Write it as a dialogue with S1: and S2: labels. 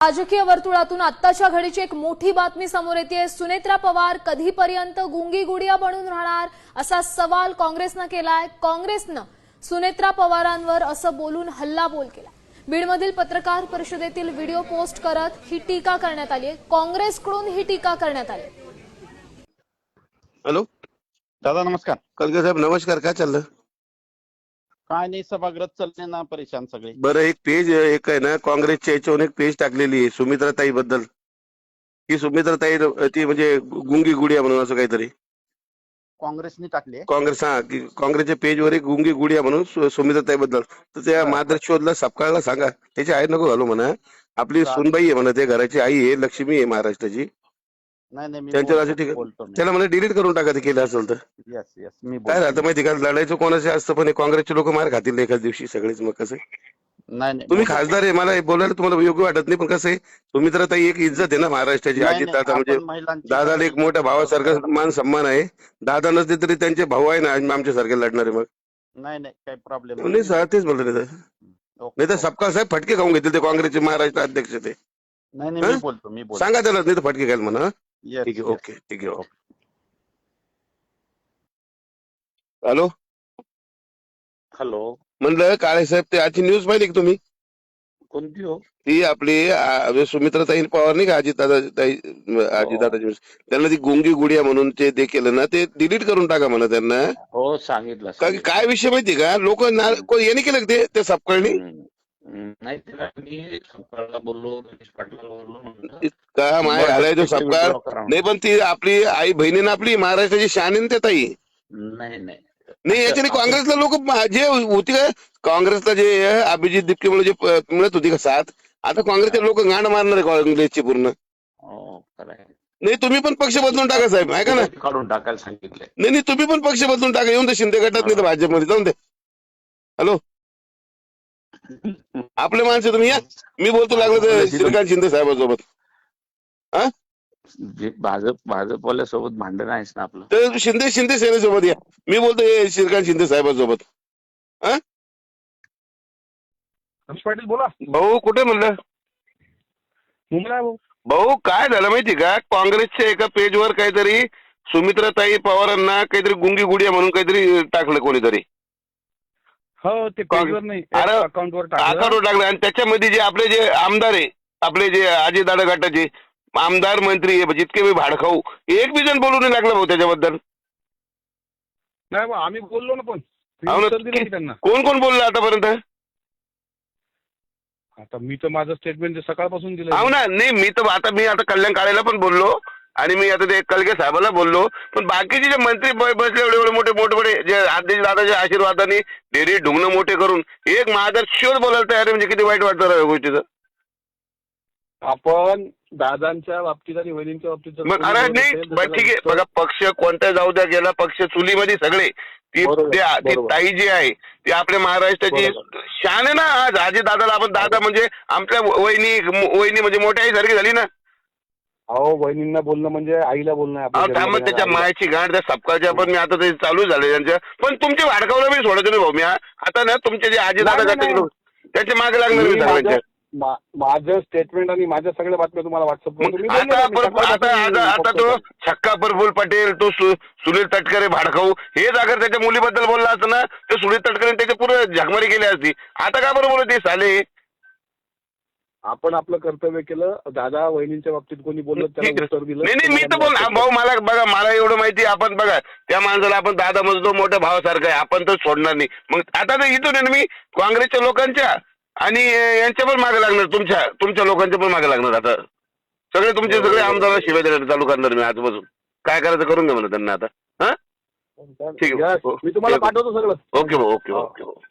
S1: राजकीय वर्तुळातून आत्ताच्या घडीची एक मोठी बातमी समोर येते। सुनेत्रा पवार कधीपर्यंत गुंगी गुडिया बनून राहणार असा सवाल काँग्रेसनं केलाय। काँग्रेसनं सुनेत्रा पवारांवर असं बोलून हल्लाबोल केला। बीडमधील पत्रकार परिषदेतील व्हिडिओ पोस्ट करत ही टीका करण्यात आली। काँग्रेसकडून ही टीका करण्यात आली।
S2: हॅलो
S3: दादा नमस्कार।
S2: कलगे साहेब नमस्कार, काय चाललं?
S3: काय नाही, सभागृहात चालले ना परेशान सगळे।
S2: बरं, एक पेज एक आहे ना काँग्रेसच्या याच्यावर एक पेज टाकलेली आहे सुमित्राताई बद्दल। ही सुमित्राताई ती म्हणजे गुंगी गुडिया म्हणून असं काहीतरी
S3: काँग्रेसने टाकले।
S2: काँग्रेस की काँग्रेसच्या पेजवर एक गुंगी गुडिया म्हणून सुमित्राताई बद्दल। तर त्या मादर शोधला सपकाळला सांगा, त्याची आई नको घालू म्हणा। आपली सुनबाई आहे म्हणा, ते घराची आई आहे, लक्ष्मी आहे महाराष्ट्राची।
S3: नाही नाही, मी
S2: त्यांच्यावर असं ठीक
S3: बोलतो मी।
S2: त्याला मला डिलीट करून टाका ते केलं असेल तर।
S3: यस यस, मी
S2: काय राहतं माहिती का, लढायचं कोणाचे असतं पण काँग्रेसचे लोक मार खातील एखाद्या दिवशी सगळेच। मग कसं
S3: नाही नाही,
S2: तुम्ही खासदार आहे, मला बोलायला तुम्हाला योग्य वाटत नाही, पण कसं आहे सुमित्राताई एक इज्जत आहे ना महाराष्ट्राची।
S3: नाही,
S2: अजित
S3: नाही,
S2: दादा म्हणजे
S3: आपण महिलांची
S2: दादाला एक मोठ्या भावासारखा मान सन्मान आहे। दादा नसते तरी त्यांचे भाऊ आहे ना आमच्या सारखे लढणारे। मग
S3: नाही नाही, काही प्रॉब्लेम
S2: नाही सर, तेच बोलतो नाही
S3: ओके,
S2: तर सपकाळ साहेब फटके खाऊन घेतील ते काँग्रेसचे महाराष्ट्र अध्यक्ष ते।
S3: नाही नाही, मी बोलतो
S2: सांगा त्याला, नाही तर फटके घ्याल म्हणा।
S3: Yes,
S2: ठीक आहे,
S3: yes.
S2: ओके, ठीक आहे, ओके। हॅलो
S3: हॅलो,
S2: म्हणलं काळे साहेब, ते आजची न्यूज पाहिली का तुम्ही?
S3: कोणती हो?
S2: ती आपली सुमित्राताई पवार नाही का, अजितदादाची त्यांना ती गुंगी गुडिया म्हणून ते केलं ना, ते डिलीट करून टाका म्हणा त्यांना।
S3: हो सांगितलं।
S2: काय विषय माहिती का, लोक याने केलं का ते सपकाळनी?
S3: नाही, तिला मी सपकाळला बोललो, गणेश पाटलाला बोललो
S2: का माय घालायचो सपकाळ नाही, पण ती आपली आई बहिणीनं आपली महाराष्ट्राची शान आहे ना त्या ताई।
S3: नाही नाही
S2: नाही, याच्याने काँग्रेसला लोक जे होती का, काँग्रेसला जे अभिजित दिपकेमुळे जे मिळत होती का साथ, आता काँग्रेसचे लोक गांड मारणार आहे काँग्रेसची पूर्ण। नाही, तुम्ही पण पक्ष बदलून टाका साहेब, ऐका ना।
S3: काढून टाकायला सांगितलंय।
S2: नाही, तुम्ही पण पक्ष बदलून टाका, येऊन दे शिंदे गटात, नाही तर भाजपमध्ये जाऊन दे। हॅलो, आपले माणसं तुम्ही या, मी बोलतो लागलं तर श्रीकांत शिंदे साहेबांसोबत। हा,
S3: भाजपवाल्या सोबत भांडण आहेच ना आपलं।
S2: तर शिंदे सेनेसोबत या, मी बोलतो श्रीकांत शिंदे साहेबांसोबत। हा
S4: पाटील बोला
S2: भाऊ, कुठे म्हणलं?
S4: मुंबईला भाऊ।
S2: भाऊ काय झालं माहिती का, काँग्रेसच्या एका पेजवर काहीतरी सुमित्राताई पवारांना काहीतरी गुंगी गुडिया म्हणून काहीतरी टाकलं कोणीतरी।
S4: हो, ते पेजवर नाही, अकाउंटवर
S2: टाकलं। आणि त्याच्यामध्ये जे आपले जे आमदार आहे, आपले जे अजितदादा गटाचे आमदार मंत्री जितके मी भाडखाऊ, एक बी जण बोलू नाही लागलं भाऊ त्याच्याबद्दल।
S4: नाही भाऊ, आम्ही बोललो ना, पण
S2: हो ना,
S4: उत्तर दिलं की त्यांना।
S2: कोण कोण बोललं आतापर्यंत?
S4: आता मी तर माझं स्टेटमेंट सकाळपासून दिलं।
S2: हो ना, नाही मी आता कल्याण काळेला पण बोललो, आणि मी आता ते कलगे साहेबाला बोललो, पण बाकीचे जे मंत्री बसले एवढे मोठे जे आदेश दादाच्या आशीर्वादाने डेरी ढुंगणं मोठे करून एक महादर्शक बोलायला तयार आहे, म्हणजे किती वाईट वाटतं या गोष्टीचं।
S4: आपण दादांच्या बाबतीत आणि वहिनींच्या बाबतीत
S2: मग अरे नाही, ठीक आहे, बघा पक्ष कोणत्या जाऊ द्या, गेला पक्ष चुलीमध्ये सगळे, ती ताई जी आहे ती आपल्या महाराष्ट्राची शान आहे ना। आज आजी दादाला आपण दादा म्हणजे आमच्या वहिनी म्हणजे मोठ्या आई सारखी झाली ना।
S4: हो, वहिनींना बोलणं म्हणजे आईला बोलणं।
S2: त्याच्या मायाची गाठ त्या सपकाळच्या पण मी आता ते चालू झाले त्यांच्या, पण तुमचे वाडकावला मी सोडायचं नाही भाऊ। मी आता ना तुमचे जे आजी दादा जाते त्याच्या मागे लागणार मी सगळ्यांच्या।
S4: माझं स्टेटमेंट आणि माझ्या सगळ्या बातम्या तुम्हाला
S2: आता तो छक्का प्रफुल्ल पटेल, तो सुनील तटकरे भाडखाऊ, हेच अगर त्याच्या मुलीबद्दल बोलला असतं ना, तर सुनील तटकरे त्याच्या पुढे झकमारी केली असती। आता का बरं बोलत साले?
S4: आपण आपलं कर्तव्य केलं, दादा वहिनींच्या बाबतीत कोणी बोललं त्याला उत्तर दिलं।
S2: नाही, मी तर बोल भाऊ, मला बघा, मला एवढं माहिती, आपण बघा त्या माणसाला आपण दादा म्हणतो, मोठ्या भावासारखं आहे, आपण तर सोडणार नाही। मग आता तर इथून आहे ना, मी काँग्रेसच्या लोकांच्या आणि यांच्या पण मागे लागणार, तुमच्या लोकांच्या पण मागे लागणार। आता सगळे आमदार शिवाय देणार चालू करणार मी आजपासून। काय करायचं करून घ्या म्हणा त्यांना आता। हा, ठीक आहे,
S4: मी तुम्हाला पाठवतो सगळं।
S2: ओके भाऊ, ओके ओके.